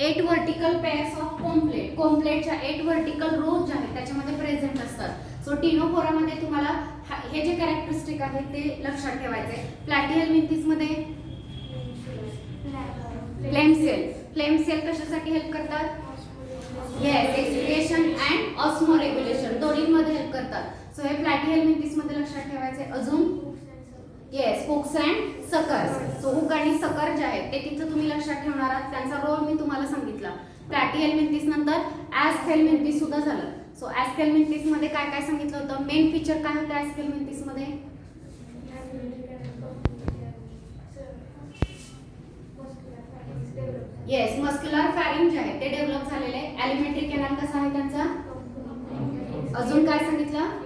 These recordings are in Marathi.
8 वर्टिकल पेअर्स ऑफ कॉम्प्लेट, कॉम्प्लेटच्या 8 वर्टिकल रोज जे आहेत त्याच्यामध्ये प्रेझेंट असतात. सो टिनोफोरामध्ये तुम्हाला हे जे कॅरेक्टरिस्टिक आहेत ते लक्षात ठेवायचे. प्लॅटिहेल्मिंथिस मध्ये फ्लेम सेल, फ्लेम सेल कशासाठी हेल्प करतात? येस, एक्सक्रिएशन अँड ऑस्मोरेग्युलेशन दोन्हीमध्ये हेल्प करतात. सो हे प्लॅटिहेल्मिंथिस मध्ये लक्षात ठेवायचे. अजून yes, hooks and suckers. So hook आणि सकर जे आहेत ते तिथं तुम्ही लक्षात ठेवणार आहात. त्यांचा रोल मी तुम्हाला सांगितला. प्लॅटिहेल्मिंथिस नंतर ॲस्केल्मिंथिस सुद्धा झालं. सो ॲस्केल्मिंथिस मध्ये काय काय सांगितलं होतं? मेन फीचर काय होतं ॲस्केल्मिंथिस मध्ये? येस, मस्क्युलर फॅरिंग जे आहे ते डेव्हलप झालेले आहे. ॲलिमेंटरी कॅनल कसा आहे त्यांचा? अजून काय सांगितलं?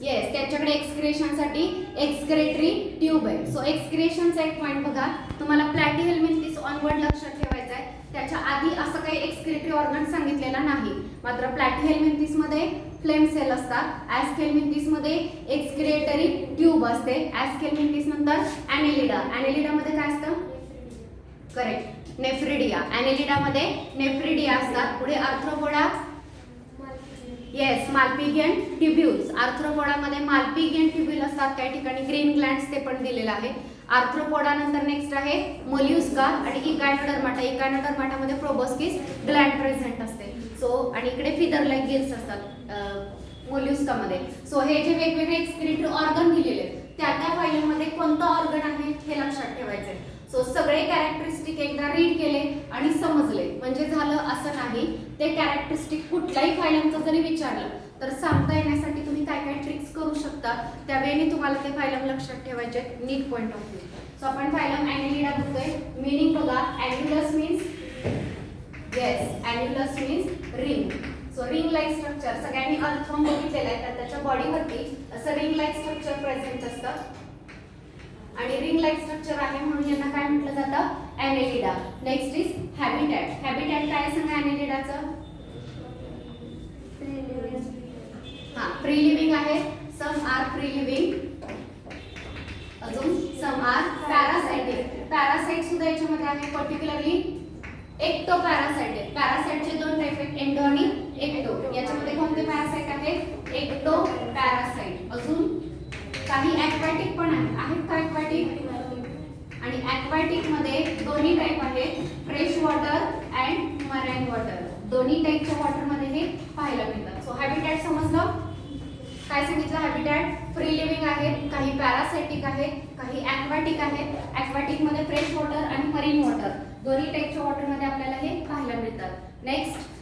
येस, त्याच्याकडे एक्सक्रिएशनसाठी एक्सक्रेटरी ट्यूब आहे. सो एक्सक्रिएशनचा एक पॉईंट बघा, तुम्हाला प्लॅटिहेल्मिंथिस ऑनवर्ड लक्षात ठेवायचा आहे. त्याच्या आधी असं काही एक्सक्रेटरी ऑर्गन सांगितलेला नाही. मात्र प्लॅटिहेल्मिंथिस मध्ये फ्लेम सेल असतात, ॲस्केल्मिंथिस मध्ये एक्सक्रिएटरी ट्यूब असते. ॲस्केल्मिंथिस नंतर ॲनेलिडा, ॲनेलिडा मध्ये काय असतं? Correct, nephridia. ॲनेलिडा मध्ये नेफ्रिडिया असतात. पुढे आर्थ्रोपोडा, येस, माल्पिगियन ट्युब्युल्स. आर्थ्रोपोडामध्ये माल्पिगियन ट्युब्युल असतात. काही ठिकाणी ग्रीन ग्लँड्स ते पण दिलेलं आहे. आर्थ्रोपोडा नंतर नेक्स्ट आहे मोल्युस्का आणि इकायनोडर्माटा. इकायनोडर्माटामध्ये प्रोबोस्किस ग्लँड प्रेझेंट असते. सो आणि इकडे फिदर लाईक गिल्स असतात मोल्युस्कामध्ये. सो हे जे वेगवेगळे एक्सक्रिटरी ऑर्गन दिलेले त्या फायलमध्ये कोणतं ऑर्गन आहे हे लक्षात ठेवायचे. सो सगळे कॅरेक्टरिस्टिक एकदा रीड केले आणि समजले म्हणजे झालं असं नाही. ते कॅरेक्टरिस्टिक कुठल्याही फायलमचं जरी विचारलं तर सांगता येण्यासाठी तुम्ही काय काय ट्रिक्स करू शकता. त्यावेळी तुम्हाला ते फायलम लक्षात ठेवायचे नीट पॉइंट ऑफ व्ह्यू. सो आपण फायलम ॲनेलिडा बघतोय. मीनिंग बघा, annulus means yes, annulus means ring. So ring like structure सगळ्यांनी अर्थवर्म बघितलेला आहे. तर त्याच्या बॉडीवरती असं रिंग लाईक स्ट्रक्चर प्रेझेंट असतं आणि रिंग लाईक स्ट्रक्चर आहे म्हणून यांना काय म्हटलं जातं? Annelida. Next is habitat. Habitat काय सांगा ॲनेलिडाचं? हा, फ्री लिव्हिंग आहे. सम आर फ्री लिव्हिंग, अजून सम आर पॅरासाइटिक. पॅरासाइट सुद्धा याच्यामध्ये आहे. पर्टिक्युलरली एक्टो पॅरासाइट आहे. पॅरासाइटचे दोन टाइप आहेत, एंडो आणि एक्टो. याच्यामध्ये कोणते पॅरासाइट आहेत? Ecto parasite. अजून काही ॲक्वॅटिक पण आहेत का ॲक्वॅटिक? आणि ॲक्वॅटिक मध्ये दोन्ही टाइप आहेत, fresh water and marine water. दोन्ही टाइपच्या वॉटर मध्ये हे पाहायला मिळतात. सो हॅबिटॅट समजलं? काय सांगितलं? हॅबिटॅट फ्री लिव्हिंग आहेत, काही पॅरासाइटिक आहेत, काही ॲक्वॅटिक आहेत. ॲक्वॅटिक मध्ये फ्रेश वॉटर आणि मरीन वॉटर दोन्ही टाइपच्या वॉटर मध्ये आपल्याला हे पाहायला मिळतात. नेक्स्ट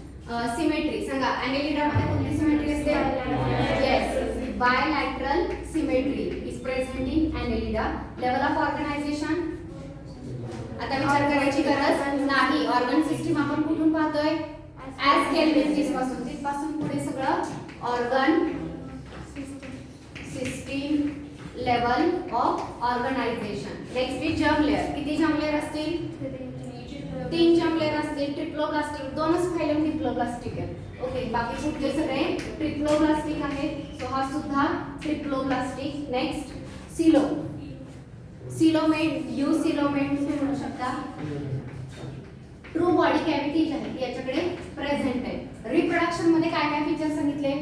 सिमेट्री सांगा. ॲनेलिडा मध्ये कोणती सिमेट्री असते? Yes, bilateral symmetry is present in annelida. Level of organization आता विचार करायची गरज नाही. ऑर्गन सिस्टीम आपण कुठून पाहतोय? ॲस्केल्मिंथिस पासून. तिथपासून पुढे सगळं organ system level of organization. Next is germ layer. किती जर्म लेअर असतील? 3 जर्म लेअर असतील. ट्रिप्लोब्लास्टिक, दोनच फायलम ट्रिप्लोब्लास्टिक आहे. ओके, बाकी कुठले सगळे ट्रिप्लोब्लास्टिक आहेत. सो हा सुद्धा ट्रिप्लोब्लास्टिक. नेक्स्ट सिलो, सिलोमेट, यू सिलोमेट तुम्ही म्हणू शकता. ट्रू बॉडी कॅव्हिटी जी आहे याच्याकडे प्रेझेंट आहे. रिप्रोडक्शन मध्ये काय काय फीचर सांगितले?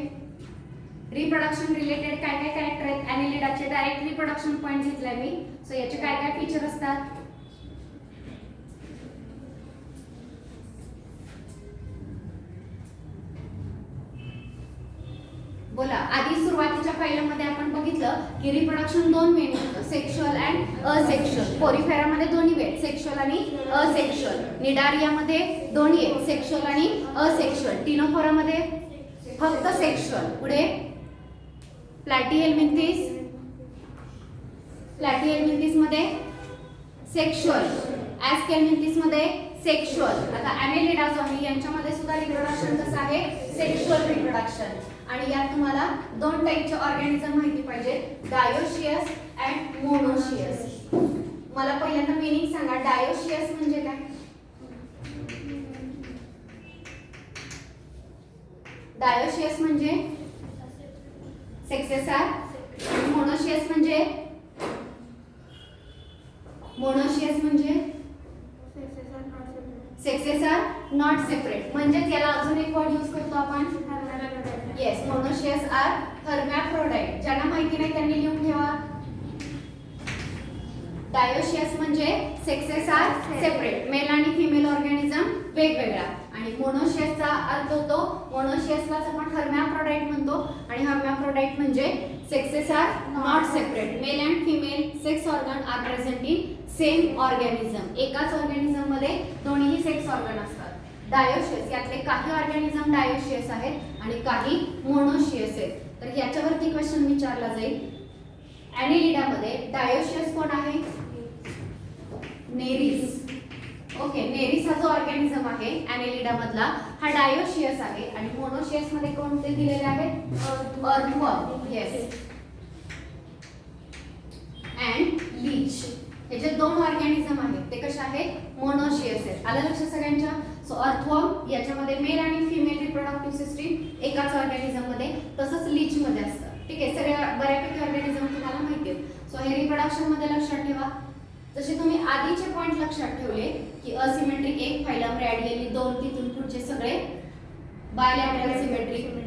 रिप्रोडक्शन रिलेटेड काय काय कॅरेक्टर आहेत? ॲनेलिडाचे डायरेक्ट रिप्रोडक्शन पॉइंट घेतलाय मी. सो याचे काय काय फीचर असतात? बोला. आधी सुरुवातीच्या फायलमध्ये आपण बघितलं की रिप्रोडक्शन दोन मेन होतं, सेक्शुअल अँड असेक्शुअल. पोरिफेरामध्ये दोन्ही आहेत, सेक्शुअल आणि असेक्शुअल. निडारियामध्ये दोन्ही आहेत, सेक्शुअल आणि असेक्शुअल. टिनोफोरामध्ये फक्त सेक्शुअल. पुढे प्लॅटिहेल्मिंथिस, प्लॅटिहेल्मिंथिस मध्ये सेक्शुअल, ॲस्केल्मिंथिस मध्ये सेक्शुअल. आता ॲनेलिडा जो आहे यांच्यामध्ये सुद्धा रिप्रोडक्शन कसं आहे? Sexual reproduction. आणि यात तुम्हाला दोन टाइपचे ऑर्गॅनिझम माहिती पाहिजे, डायोशियस अँड मोनोशियस. मला पहिल्यांदा मीनिंग सांगा. डायोशियस म्हणजे काय? डायोशियस म्हणजे सेक्सेसार. मोनोशियस म्हणजे सेक्सेस आर नॉट सेपरेट. म्हणजेच याला अजून एक वर्ड यूज करतो आपण. Yes, monoecious are hermaphrodite. ज्यांना माहिती नाही त्यांनी लिहून ठेवा. डायोशियस म्हणजे सेक्सेस आर सेपरेट, मेल आणि फिमेल ऑर्गॅनिझम वेगवेगळा. आणि मोनोशियसचा अर्थ होतो, मोनोशियसलाच आपण हर्मॅफ्रोडाइट म्हणतो. आणि हर्मॅफ्रोडाइट म्हणजे sexes are not separate, male and female sex organ are present in same organism. एकाच ऑर्गॅनिझम मध्ये दोन्ही सेक्स ऑर्गन असतात. डायोशियस यातले काही ऑर्गॅनिझम डायोशियस आहेत आणि काही मोनोशियस आहेत. तर याच्यावरती क्वेश्चन विचारला जाईल. ॲनेलिडामध्ये डायोशियस कोण आहे? नेरिस. ओके, नेरिस हा जो ऑर्गॅनिझम आहे ॲनेलिडा मधला हा डायोशियस आहे. आणि मोनोशियस मध्ये कोणते दिलेले आहेत? अर्थवर्म. Yes, and leech. हे जे दोन ऑर्गॅनिझम आहेत ते कसे आहेत? मोनोशियस आहेत. आलं लक्षात सगळ्यांच्या? सो अर्थवर्म याच्यामध्ये मेल आणि फिमेल रिप्रोडक्टिव्ह सिस्टीम एकाच ऑर्गॅनिझम मध्ये, तसंच लीच मध्ये असतं. ठीक आहे, सगळ्या बऱ्यापैकी ऑर्गॅनिझम तुम्हाला माहिती आहेत. सो हे रिप्रोडक्शन मध्ये लक्षात ठेवा. जसे तुम्ही आधीचे पॉइंट लक्षात ठेवले की असिमेट्रिक एक फायलम, रॅडियली दोन, तिथून पुढचे सगळे bilateral symmetric,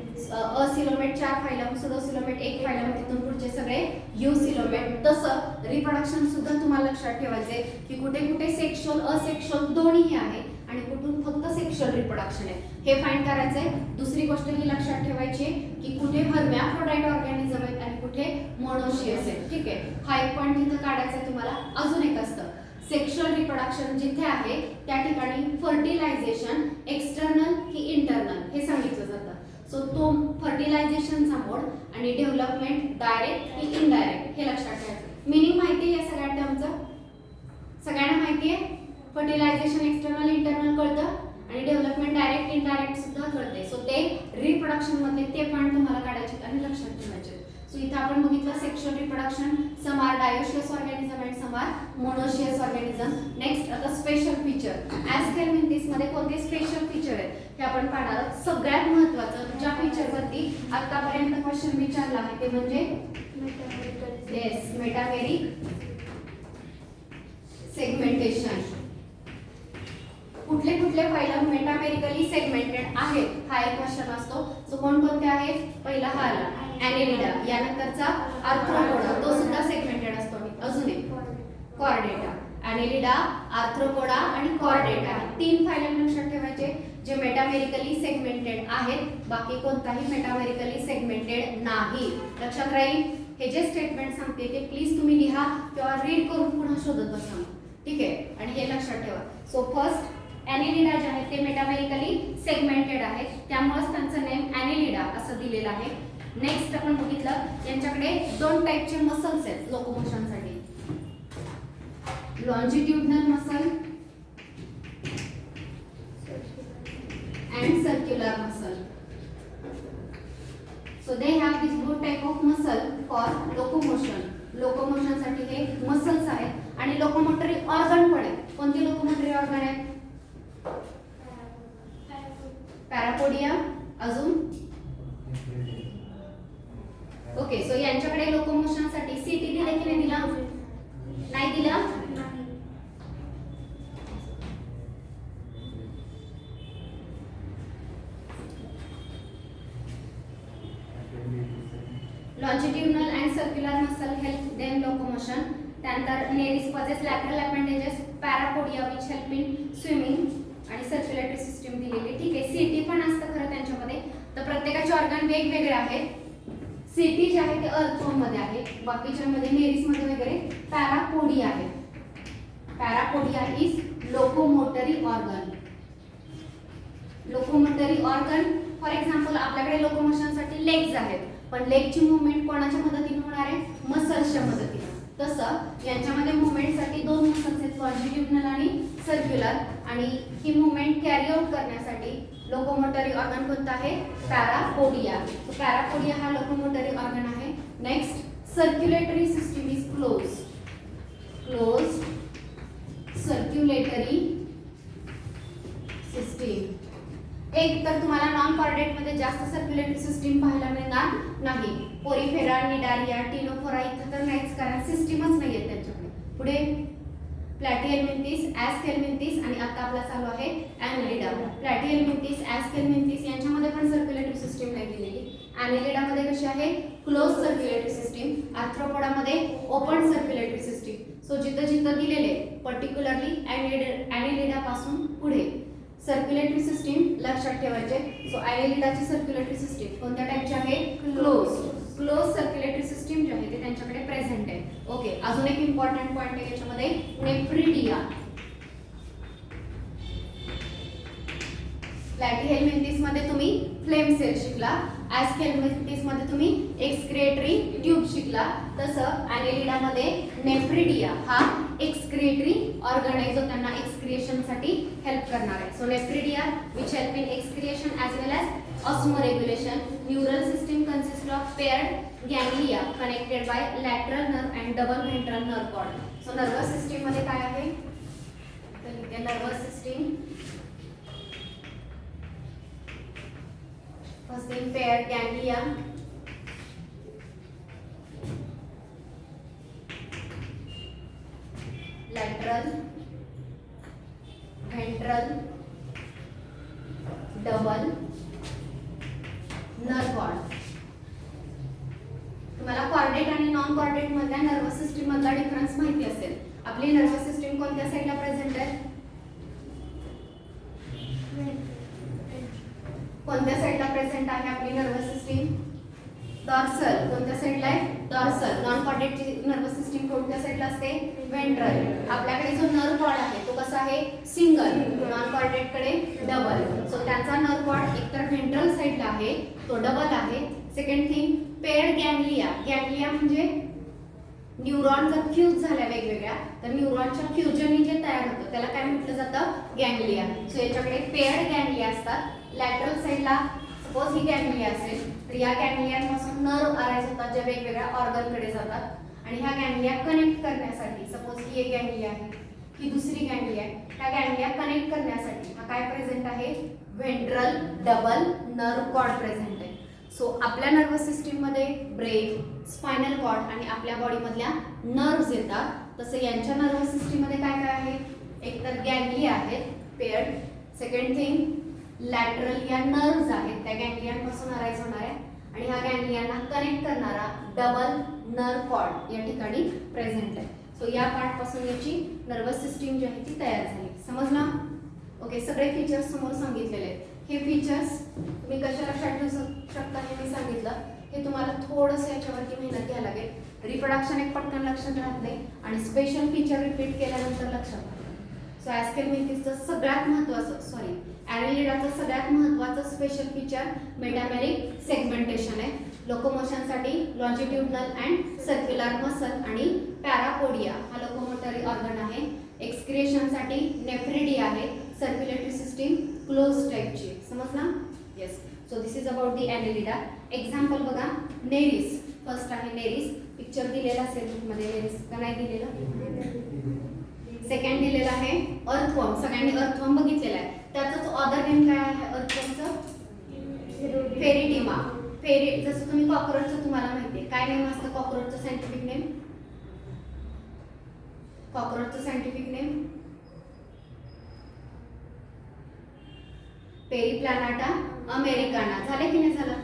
acoelomate 4 phylum, pseudocoelomate 1 phylum, तिथून पुढचे सगळे युसिलोमेट. तसं रिप्रोडक्शन सुद्धा तुम्हाला लक्षात ठेवायचे की कुठे कुठे सेक्शुअल असेक्शुअल दोन्ही आहे आणि कुठून फक्त सेक्शुअल रिप्रोडक्शन आहे हे फाइंड करायचंय. दुसरी गोष्ट ही लक्षात ठेवायची की कुठे हर्मॅफ्रोडाइट ऑर्गॅनिझम आहेत आणि कुठे मोनोशियस आहेत. ठीक आहे, हा एक पॉइंट तिथं काढायचा आहे तुम्हाला. अजून एक असतं सेक्शुअल रिप्रोडक्शन जिथे आहे त्या ठिकाणी फर्टिलायझेशन एक्सटर्नल की इंटरनल हे सांगितलं जातं. सो तो फर्टिलायझेशनचा मोड आणि डेव्हलपमेंट डायरेक्ट की इनडायरेक्ट हे लक्षात ठेवायचं. मिनिंग माहिती आहे या सगळ्या टर्मचं? सगळ्यांना माहिती आहे? फर्टिलायझेशन एक्सटर्नल इंटरनल कळतं आणि डेव्हलपमेंट डायरेक्ट इनडायरेक्ट सुद्धा कळते. सो ते रिप्रोडक्शन मधले ते पॉइंट तुम्हाला काढायचे आणि लक्षात ठेवायचे. सो इथे आपण बघितलं sexual reproduction, some are dioecious organism and some are monoecious organism. Next आता स्पेशल फीचर. ॲज हेल्मिंथिस मध्ये कोणते स्पेशल फीचर आहेत हे आपण पाहणार आहोत. सगळ्यात महत्त्वाचं ज्या फीचरवरती आतापर्यंत क्वेश्चन विचारला आहे ते म्हणजे येस, मेटामेरिक सेगमेंटेशन. कुठले कुठले फायलम मेटामेरिकली सेगमेंटेड आहेत हा एक क्वेश्चन असतो. सो कोणकोणते आहेत? पहिला हा आला ॲनेलिडा, यानंतरचा आर्थ्रोपोडा, तो सुद्धा सेगमेंटेड असतो. अजून एक कॉर्डेटा. ॲनेलिडा, आर्थ्रोपोडा आणि कॉर्डेटा हे 3 फायलम लक्षात ठेवायचे जे मेटामेरिकली सेगमेंटेड आहेत. बाकी कोणताही मेटामेरिकली सेगमेंटेड नाही. लक्षात राहील. हे जे स्टेटमेंट सांगते ते प्लीज तुम्ही लिहा किंवा रीड करून पुन्हा शोधत बसा. ठीक आहे, आणि हे लक्षात ठेवा. सो फर्स्ट ॲनेलिडा जे आहेत ते मेटामेरिकली सेगमेंटेड आहेत, त्यामुळेच त्यांचं नेम ॲनेलिडा असं दिलेलं आहे. नेक्स्ट आपण बघितलं यांच्याकडे 2 टाईपचे मसल्स आहेत लोकोमोशनसाठी. Longitudinal muscle and circular muscle. So they have this 2 type of muscle for locomotion. Locomotion साठी हे मसल्स आहेत आणि लोकोमोटरी ऑर्गन पण आहेत. कोणती लोकोमोटरी ऑर्गन आहेत? पॅरापोडिया. अजून ओके. सो यांच्याकडे लोकोमोशन साठी सीटी दिले की नाही दिला? नाही दिला. Longitudinal and circular muscle help them locomotion. त्यानंतर Nereis possess lateral appendages, parapodia which help in swimming आणि सर्क्युलेटरी सिस्टीम दिलेली. ठीक आहे, सीटी पण असतं खरं त्यांच्यामध्ये. तर प्रत्येकाचे ऑर्गन वेगवेगळे आहेत. सीटी जे आहे ते अर्थवर्म मध्ये आहे, बाकीच्या मध्ये नेरिस मध्ये वगैरे पॅरापोडिया आहे. Parapodia is locomotory organ. Locomotory organ for example आपल्याकडे लोकोमोशन साठी लेग्स आहेत, पण लेगची मूवमेंट कोणाच्या मदतीने होणार आहे? मसल्सच्या मदतीने. तसं यांच्यामध्ये मूवमेंटसाठी 2 मसल्स आहेत, लॉन्जिट्युडनल आणि सर्क्युलर. आणि ही मूवमेंट कॅरी आउट करण्यासाठी लोकोमोटरी ऑर्गन कोणता आहे? पॅरापोडिया. तो पॅरापोडिया हा लोकोमोटरी ऑर्गन आहे. Next circulatory system is close circulatory system. एक तर तुम्हाला नॉन कॉर्डेट मध्ये जास्त सर्क्युलेटरी सिस्टीम पाहायला मिळणार नाही. पोरिफेरा, निडारिया, टिनोफोरा इथं तर नाहीच, कारण सिस्टीमच नाहीये त्यांच्याकडे. पुढे प्लॅटिहेल्मिंथिस, ॲस्केल्मिंथिस आणि आता आपला चालू आहे ॲनेलिडा. प्लॅटिहेल्मिंथिस, ॲस्केल्मिंथिस यांच्यामध्ये पण सर्क्युलेटरी सिस्टीम नाही दिलेली. ॲनेलिडामध्ये कशी आहे, क्लोज सर्क्युलेटरी सिस्टीम. आर्थ्रोपोडामध्ये ओपन सर्क्युलेटरी सिस्टीम. सो जिथं जिथं दिलेले पर्टिक्युलरली ॲनेलिडा पासून पुढे सर्क्युलेटरी सिस्टीम लक्षात ठेवायचे. सो ॲनेलिडाची सर्क्युलेटरी सिस्टीम कोणत्या टाईपची आहे, क्लोज सर्क्युलेटरी सिस्टीम जी आहे ते त्यांच्याकडे प्रेझेंट आहे. ओके, अजून एक इम्पॉर्टंट पॉइंट आहे याच्यामध्ये, नेफ्रिडिया. प्लॅटिहेल्मिंथिस मध्ये तुम्ही फ्लेम सेल शिकला, ॲस्केल्मिंथिस मध्ये तुम्ही एक्सक्रिएटरी ट्यूब शिकला. तसं ॲनेलिडा मध्ये नेफ्रिडिया हा एक्सक्रिएटरी ऑर्गन आहे जो त्यांना एक्सक्रिएशन साठी हेल्प करणार आहे. So nephridia which help in excretion as well as osmoregulation. Neural system consist of paired ganglia connected by lateral nerve and double ventral nerve cord. So nervous system मध्ये काय आहे, तर इथे nervous system first thing paired ganglia, lateral, ventral, double, nerve cord. तुम्हाला कॉर्डेट आणि नॉन कॉर्डेट मधल्या नर्वस सिस्टीम मधला डिफरन्स माहिती असेल. आपली नर्वस सिस्टीम कोणत्या साईडला प्रेझेंट आहे, कोणत्या साईडला प्रेझेंट आहे आपली नर्वस सिस्टीम, डॉर्सल. कोणत्या साईडला आहे, डॉर्सल. नॉन कॉर्डेटची नर्वस सिस्टीम कोणत्या साईडला असते, वेंट्रल. आपल्याकडे जो नर्व कॉर्ड आहे तो कसा आहे, सिंगल. नॉन कॉर्डेट कडे डबल. सो त्यांचा नर्व कॉर्ड एकतर वेंट्रल साईडला आहे, तो डबल आहे. Second thing paired ganglia. Ganglia म्हणजे न्यूरॉन जर फ्यूज झाल्या वेगवेगळ्या तर न्यूरॉनच्या फ्युजननी जे तयार होतं त्याला काय म्हटलं जातं, गॅंग्लिया. सो याच्याकडे पेअर्ड गॅंग्लिया असतात. लॅटरल साईडला सपोज ही गॅंग्लिया असेल तर या गॅंग्लियांपासून नर्व अराइज होतात ज्या वेगवेगळ्या ऑर्गनकडे जातात. आणि ह्या गॅंग्लिया कनेक्ट करण्यासाठी, सपोज ही एक गॅंग्लिया आहे, ही दुसरी गॅंग्लिया आहे, ह्या गॅंग्लिया कनेक्ट करण्यासाठी हा काय प्रेझेंट आहे, ventral double nerve cord present आहे. सो आपल्या नर्वस सिस्टीम मध्ये ब्रेन, स्पायनल कॉर्ड आणि आपल्या बॉडी मधल्या नर्व्स येतात. तसं यांच्या नर्वस सिस्टीम मध्ये काय काय आहे, एकतर गॅंग्लिया आहेत पेअर्ड. सेकंड थिंग लॅटरल या नर्व्स आहेत त्या गॅंग्लियांपासून अराइज होणार आहे. आणि ह्या गॅंग्लियांना कनेक्ट करणारा डबल नर्व कॉर्ड या ठिकाणी प्रेझेंट आहे. सो या पार्ट पासून याची नर्वस सिस्टीम जी आहे ती तयार झाली. समजला? ओके, सगळे फीचर्स समोर सांगितलेले आहेत. हे फीचर्स तुम्ही कशा लक्षात ठेवू शकता हे मी सांगितलं. हे तुम्हाला थोडंसं याच्यावरती मेहनत घ्यायला लागेल. रिप्रोडक्शन एक पटकन लक्षात राहत नाही आणि स्पेशल फीचर रिपीट केल्यानंतर लक्षात राहतं. सो ॲस्केल्मिंथिसचं सगळ्यात महत्त्वाचं ॲनेलिडाचं सगळ्यात महत्त्वाचं स्पेशल फीचर मेटामेरिक सेगमेंटेशन आहे. लोकोमोशनसाठी लॉन्जिट्युडनल अँड सर्क्युलर मसल आणि पॅरापोडिया हा लोकोमोटरी ऑर्गन आहे. एक्सक्रिएशनसाठी नेफ्रिडिया आहे. सर्क्युलेटरी सिस्टीम क्लोज टाईपची. समजला? Yes. So this is about the Annelida. Example बघा, नेरिस. फर्स्ट आहे नेरिस. पिक्चर दिलेला असेल बुकमध्ये, नेरिस का नाही दिलेलं. सेकंड दिलेला आहे अर्थवर्म. सगळ्यांनी अर्थवर्म बघितलेला आहे. त्याचाच ऑदर नेम काय आहे अर्थवर्मचं, फेरिटिमा. जसं तुम्ही कॉकरोचचं तुम्हाला माहिती आहे काय नेम असतं कॉकरोचचं सायंटिफिक नेम, कॉकरोचचं सायंटिफिक नेम पेरिप्लॅनाटा अमेरिकाना. झाले की नाही झालं?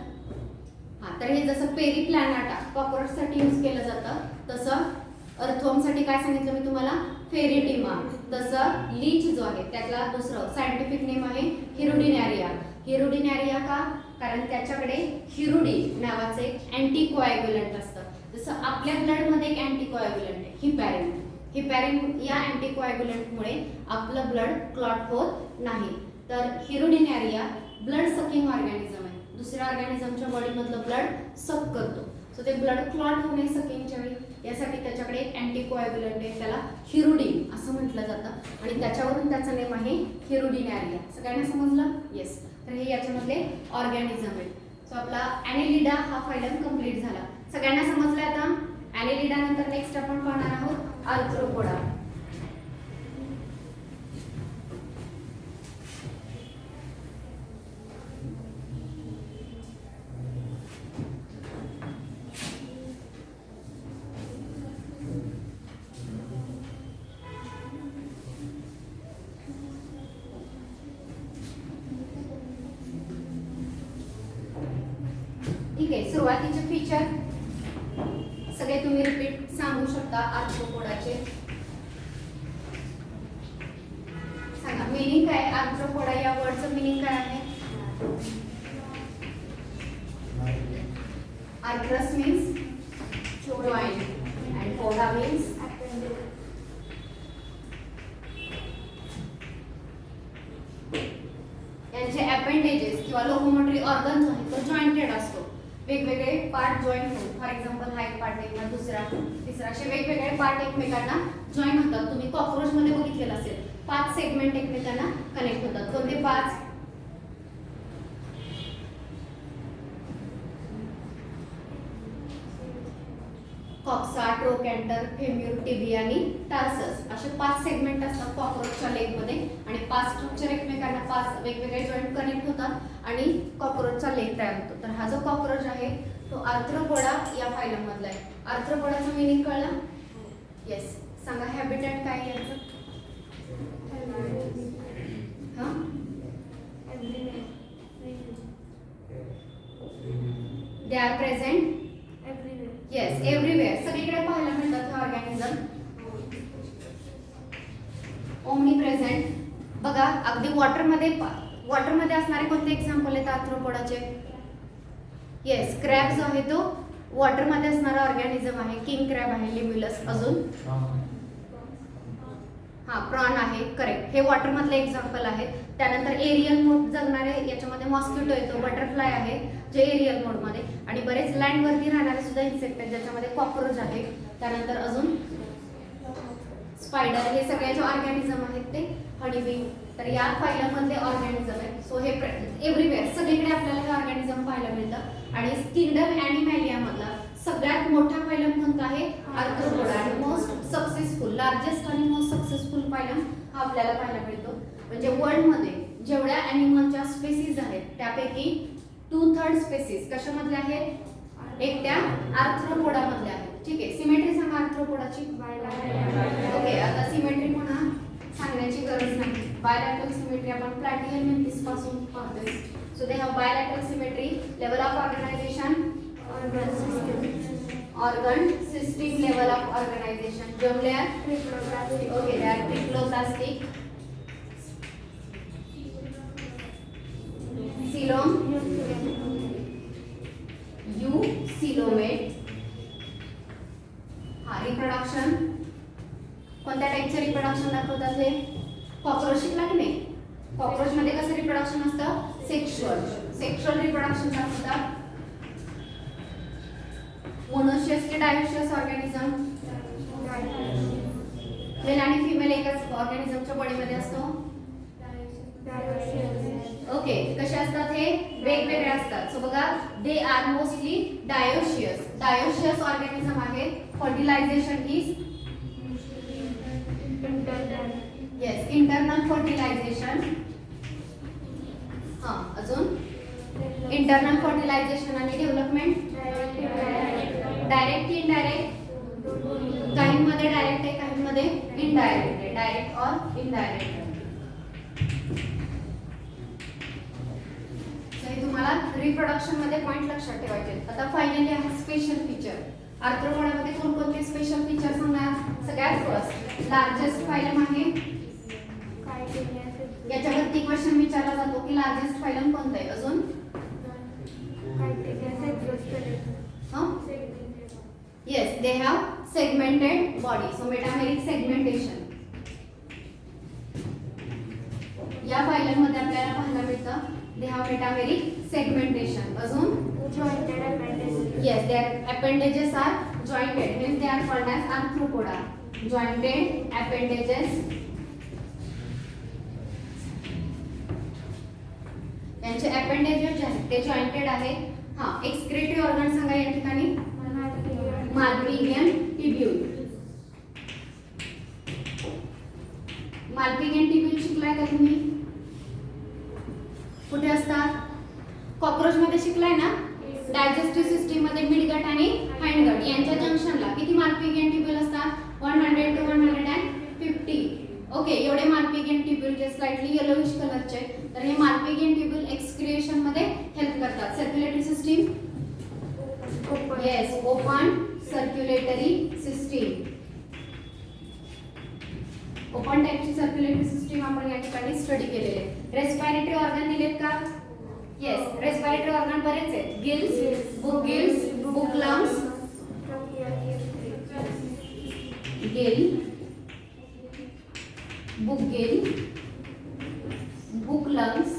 हा, तर हे जसं पेरिप्लॅनाटा कॉकरोचसाठी यूज केलं जातं तसं अर्थवर्मसाठी काय सांगितलं मी तुम्हाला, फेरिटिमा. तसं लीच जो आहे त्यातला दुसरं सायंटिफिक नेम आहे हिरुडिनॅरिया. हिरुडिनॅरिया का? कारण त्याच्याकडे हिरुडी नावाचं एक अँटीकोॲग्युलंट असतं. जसं आपल्या ब्लडमध्ये एक अँटीकोॲग्युलंट आहे हिपॅरिन. हिपॅरिन या अँटीकोॲग्युलंटमुळे आपलं ब्लड क्लॉट होत नाही. तर हिरुडिनॅरिया ब्लड सकिंग ऑर्गॅनिझम आहे. दुसऱ्या ऑर्गॅनिझमच्या बॉडीमधलं ब्लड सक करतो. सो ते ब्लड क्लॉट होणे सकिंगच्या वेळी यासाठी त्याच्याकडे एक अँटीकोॲग्युलंट आहे, त्याला हिरुडिन असं म्हटलं जातं आणि त्याच्यावरून त्याचं नेम आहे हिरुडिनॅरिया. सगळ्यांना समजलं? येस. तर हे याच्यामधले ऑर्गॅनिझम आहे. सो आपला ॲनेलिडा हा फायलम कंप्लीट झाला. सगळ्यांना समजलं? आता ॲनेलिडा नंतर नेक्स्ट आपण पाहणार आहोत आर्थ्रोपोडा. ठीक आहे. सुरुवातीचे फीचर सगळे तुम्ही रिपीट सांगू शकता. आर्थ्रोपोडाचे सांगा. मीनिंग काय? आर्थ्रोपोडा या वर्डचं मीनिंग काय आहे? Arthros means joint and poda means यांचे अपेंडेजेस किंवा लोकोमोटरी ऑर्गन जो आहे तो जॉइंटेड असतो. वेगवेगळे पार्ट जॉईंट होऊन, फॉर एक्झाम्पल हा एक पार्ट आहे किंवा दुसरा तिसरा असे वेगवेगळे पार्ट एकमेकांना जॉईन होतात. तुम्ही कॉकरोच मध्ये बघितलेलं असेल 5 सेगमेंट एकमेकांना कनेक्ट होतात. कोणते 5? कॉक्सा, ट्रोकॅन्टर, फेम्यूर, टिबिया आणि टार्सस असे 5 सेगमेंट असतात कॉकरोचच्या लेग मध्ये आणि 5 स्ट्रक्चर एकमेकांना 5 वेगवेगळे जॉईंट कनेक्ट होतात आणि कॉकरोचचा लेग तयार होतो. तर हा जो कॉकरोच आहे तो आर्थ्रोपोडा या फायलम मधला आहे. आर्थ्रोपोडाचं मीनिंग कळलं? येस. सांगा हॅबिटॅट काय याचं? हां, they are present yes everywhere. सगळीकडे पाहायला मिळतात हे ऑर्गॅनिझम. Omni present. बघा अगदी वॉटरमध्ये असणारे कोणते एक्झाम्पल आहेत आर्थ्रोपोडाचे? येस, क्रॅब जो आहे तो वॉटरमध्ये असणारा ऑर्गॅनिझम आहे. किंग क्रॅब आहे, लिम्युलस. अजून हा प्रॉन आहे, करेक्ट. हे वॉटरमधले एक्झाम्पल आहेत. त्यानंतर एरियल मोड जगणारे याच्यामध्ये मॉस्किटो येतो, बटरफ्लाय आहे जे एरियल मोडमध्ये, आणि बरेच लँडवरती राहणारे सुद्धा इन्सेक्ट आहेत ज्याच्यामध्ये कॉकरोच आहे. त्यानंतर अजून स्पायडर. हे सगळे जे ऑर्गॅनिझम आहेत ते हनीबी. तर या फायलममधले ऑर्गॅनिझम आहेत. सो हे एव्हरीवेअर सगळीकडे आपल्याला हे ऑर्गॅनिझम पाहायला मिळतं. आणि किंगडम ॲनिमॅलिया मधला सगळ्यात मोठा फायलम कोणता आहे? आर्थ्रोपोडा. आणि मोस्ट सक्सेसफुल, लार्जेस्ट आणि मोस्ट सक्सेसफुल फायलम हा आपल्याला पाहायला मिळतो. म्हणजे वर्ल्डमध्ये जेवढ्या ॲनिमलच्या स्पेसीज आहेत त्यापैकी 2/3 स्पेसीज कशामधल्या आहेत? एकट्या आर्थ्रोपोडा मधल्या आहेत. ठीक आहे. सिमेट्री सांगा आर्थ्रोपोडाची. ओके, आता सिमेट्री पुन्हा सांगण्याची गरज नाही. बायलॅटरल सिमेट्री आपण प्लॅटियन मेंथिस पासून पाहतोय. So they have bilateral symmetry. Level of organization organ system level of organization. Germ layer okay, they are triploblastic. Coelom eucoelomate. हा रिप्रोडक्शन कोणत्या टाइपचे रिप्रोडक्शन दाखवतात हे? कॉकरोच शिकला की नाही? कॉकरोच मध्ये कसं रिप्रोडक्शन असतं? सेक्शुअल रिप्रोडक्शन दाखवतात. मोनोशियस की डायोशियस ऑर्गॅनिझम? मेल आणि फिमेल एकाच ऑर्गॅनिझमच्या बॉडीमध्ये असतो. ओके, कसे असतात हे? वेगवेगळे असतात. सो बघा, they are mostly dioecious organism आहे. Fertilization is yes internal fertilization. हां, अजून इंटरनल फर्टिलायझेशन आणि डेव्हलपमेंट डायरेक्ट की इनडायरेक्ट? काहींमध्ये डायरेक्ट आहे, काहींमध्ये इनडायरेक्ट आहे. डायरेक्ट और इनडायरेक्ट. तुम्हाला रिप्रोडक्शन मध्ये पॉइंट लक्षात ठेवायचे. आता फायनली आहे स्पेशल फीचर. आर्थ्रोपोडामध्ये कोणकोणते स्पेशल फीचर सांगणार? सगळ्यात फर्स्ट लार्जेस्ट फायलम आहे. याच्यावरती क्वेश्चन विचारला जातो की लार्जेस्ट फायलम कोणतं आहे. अजून yes, they have segmented body, so metameric segmentation. या फायलम मध्ये आपल्याला पाहायला मिळतं they have metameric segmentation. अजून jointed appendages. Yes, their appendages are jointed, means they are called as arthropoda. Jointed appendages. यांचे appendages जे आहेत ते jointed आहेत. हां, excretory organ सांगा या ठिकाणी. माल्पिगियन टिब्यूल. माल्पिगियन टिब्यूल शिकलाय का तुम्ही? कुठे असतात? कॉकरोच मध्ये शिकलाय ना? डायजेस्टिव्ह सिस्टीम मध्ये मिडगट आणि हाइंडगट यांच्या जंक्शनला किती माल्पिगियन टिब्यूल असतात? 100 to 150. ओके, एवढे माल्पिगियन टिब्यूल जे स्लाइटली येलोइश कलरचे. तर हे माल्पिगियन टिब्यूल एक्सक्रिएशन मध्ये हेल्प करतात. सर्क्युलेटरी सिस्टीम स्टडी केलेले. रेस्पिरेटरी ऑर्गन दिलेत का? येस, रेस्पिरेटरी ऑर्गन बरेच आहेत. Gills, book lungs, gill, book lungs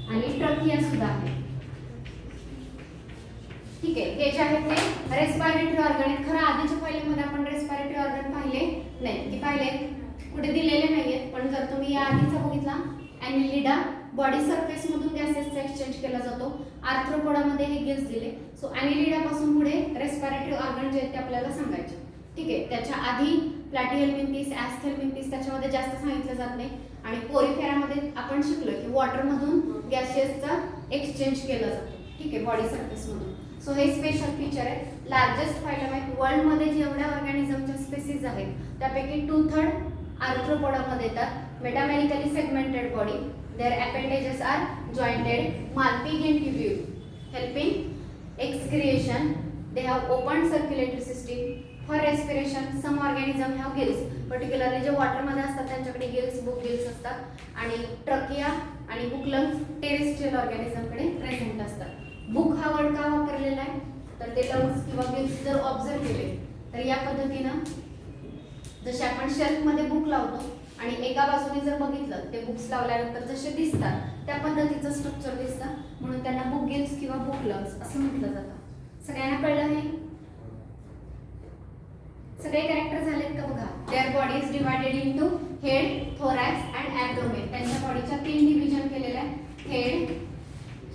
आणि ट्रकिया सुद्धा आहे. ठीक आहे, हे जे आहेत ते रेस्पिरेटरी ऑर्गन आहेत. खरं आधीच्या फाईलमध्ये आपण रेस्पिरेटरी ऑर्गन पाहिले नाही, की पाहिले कुठे दिलेले नाहीयेत. पण जर तुम्ही या आधीचा बघितला, ॲनिलिडा बॉडी सरफेस मधून गॅसेसचा एक्सचेंज केला जातो. आर्थ्रोपोडामध्ये हे गिल्स दिले. सो ॲनिलिडा पासून पुढे रेस्पिरेटरी ऑर्गन जे आहेत ते आपल्याला सांगायचे. ठीक आहे, त्याच्या आधी प्लॅटिहेल्मिंथिस, ॲस्थेल्मिंथिस त्याच्यामध्ये जास्त सांगितलं जात नाही. आणि पोरिफेरामध्ये आपण शिकलो की वॉटरमधून गॅसेसचा एक्सचेंज केला जातो. ठीक आहे, बॉडी सरफेस मधून. सो हे स्पेशल फीचर आहे. लार्जेस्ट फायलम आहे वर्ल्डमध्ये जेवढ्या ऑर्गॅनिझमच्या स्पेसीज आहेत त्यापैकी 2/3 आर्थ्रोपोडामध्ये येतात. Metamerically segmented body, their appendages are jointed, Malpighian tubule helping excretion. They have open circulatory system. For respiration some organism have gills. Particularly जे वॉटरमध्ये असतात त्यांच्याकडे गिल्स, बुक गिल्स असतात. आणि ट्रकिया आणि बुक लंग्स टेरेस्ट्रियल ऑर्गॅनिझमकडे प्रेझेंट असतात. बुक हा वर्ड का वापरलेला आहे तर ते लंग्स किंवा गिल्स जर ऑब्झर्व केले तर या पद्धतीनं जसे आपण शेल्फमध्ये बुक लावतो आणि एका बाजूने जर बघितलं ते बुक्स लावल्यानंतर जसे दिसतात त्या पद्धतीचं स्ट्रक्चर दिसतं, म्हणून त्यांना बुक गिल्स किंवा बुक लंग्स असं म्हटलं जातं. सगळ्यांना कळलं हे? सगळे कॅरेक्टर झालेत का बघा. Their body is divided into head, thorax and abdomen. त्यांच्या बॉडीच्या 3 डिव्हिजन केलेले आहेत. Head,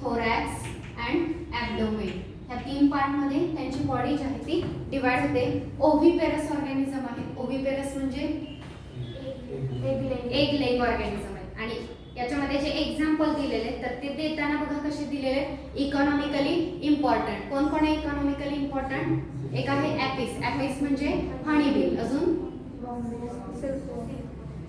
thorax and abdomen. ह्या 3 पार्टमध्ये त्यांची बॉडी जी आहे ती डिवाइड होते. ओव्हिपेरस ऑर्गॅनिझम आहे. ओव्हिपेरस म्हणजे एग लेग ऑर्गॅनिझम आहे. आणि याच्यामध्ये जे एक्झाम्पल दिलेले तर ते देताना बघा कसे दिलेले. Economically important. कोण कोण आहे इकॉनॉमिकली इम्पॉर्टंट? एक आहे ॲपिस. ॲपिस म्हणजे हनीबी. अजून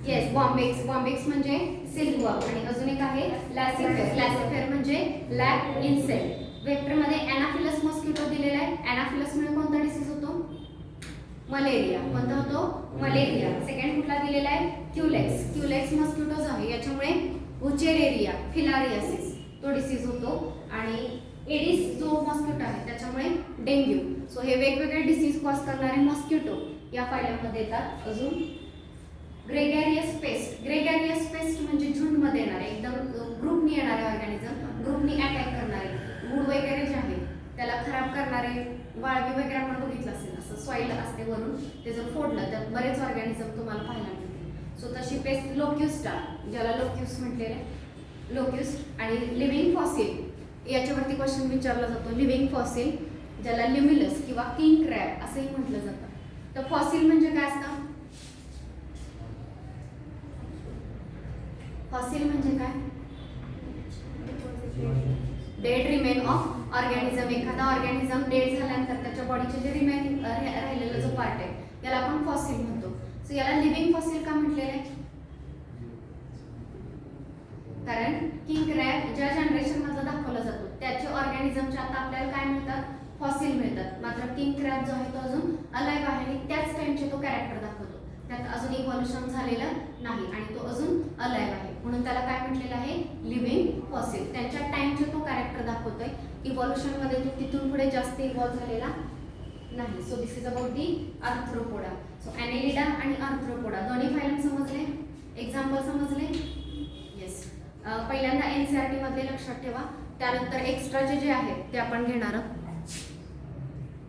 येस, बॉम्बिक्स म्हणजे सिल्कवर्म. आणि अजून एक आहे लॅसिफेर. लॅसिफेर म्हणजे लॅब इन्सेक्ट. वेक्टरमध्ये एनाफिलस मॉस्किटो दिलेला आहे. एनाफिलसमुळे कोणता डिसीज होतो? मलेरिया. कोणता होतो? मलेरिया. सेकंड कुठला दिलेला आहे? क्युलेक्स. क्युलेक्स मॉस्किटोज आहे, याच्यामुळे उचेरेरिया, फिलारियासिस तो डिसीज होतो. आणि एडिस जो मॉस्किटो आहे त्याच्यामुळे डेंग्यू. सो हे वेगवेगळे डिसीज कॉज करणारे मॉस्किटो या फायलमध्ये येतात. अजून ग्रेगॅरियस पेस्ट. ग्रेगॅरियस पेस्ट म्हणजे झुंडमध्ये येणारे, एकदम ग्रुपनी येणारे ऑर्गॅनिझम, ग्रुपनी अटॅक करणारे, वूड वगैरे जे आहे त्याला खराब करणारे, वाळवी वगैरे आपण बघितलं असेल. असं सॉईल असते वरून, ते जर फोडलं तर बरेच ऑर्गॅनिझम तुम्हाला पाहायला मिळतील. सो तशी पेस्ट लोक्युस्टा, ज्याला लोक्युस म्हटलेले, लोक्युस्ट. आणि लिव्हिंग फॉसिल, याच्यावरती क्वेश्चन विचारला जातो. लिव्हिंग फॉसिल ज्याला ल्युमिलस किंवा किंग क्रॅब असंही म्हटलं जातं. तर फॉसिल म्हणजे काय असतं? फॉसिल म्हणजे काय? Dead remain of organism. एखादा ऑर्गॅनिझम डेड झाल्यानंतर त्याच्या बॉडीचे जे रिमेन राहिलेला जो पार्ट आहे त्याला आपण फॉसिल म्हणतो. सो याला लिव्हिंग फॉसिल का म्हटलेलं आहे? कारण किंग क्रॅब ज्या जनरेशन मधला दाखवला जातो त्याचे ऑर्गॅनिझमचे आता आपल्याला काय मिळतात? फॉसिल मिळतात. मात्र किंग क्रॅब जो आहे तो अजून अलाइव्ह आहे आणि त्याच टाइमचे तो कॅरेक्टर दाखवतो. त्यात अजून इव्हॉल्युशन झालेलं नाही आणि तो अजून अलाइव्ह आहे, म्हणून त्याला काय म्हटलेलं आहे? Living fossil. त्यांच्या टाइमचे तो कॅरेक्टर दाखवतोय. इव्हॉल्युशन मध्ये तो तिथून पुढे जास्त इव्हॉल्व झालेला नाही. So this is about the Arthropoda. So Annelida आणि आर्थ्रोपोडा दोन्ही फायलम समजले? एक्झाम्पल समजले? येस. पहिल्यांदा NCERT मधले लक्षात ठेवा, त्यानंतर एक्स्ट्राचे जे आहेत ते आपण घेणार आहोत.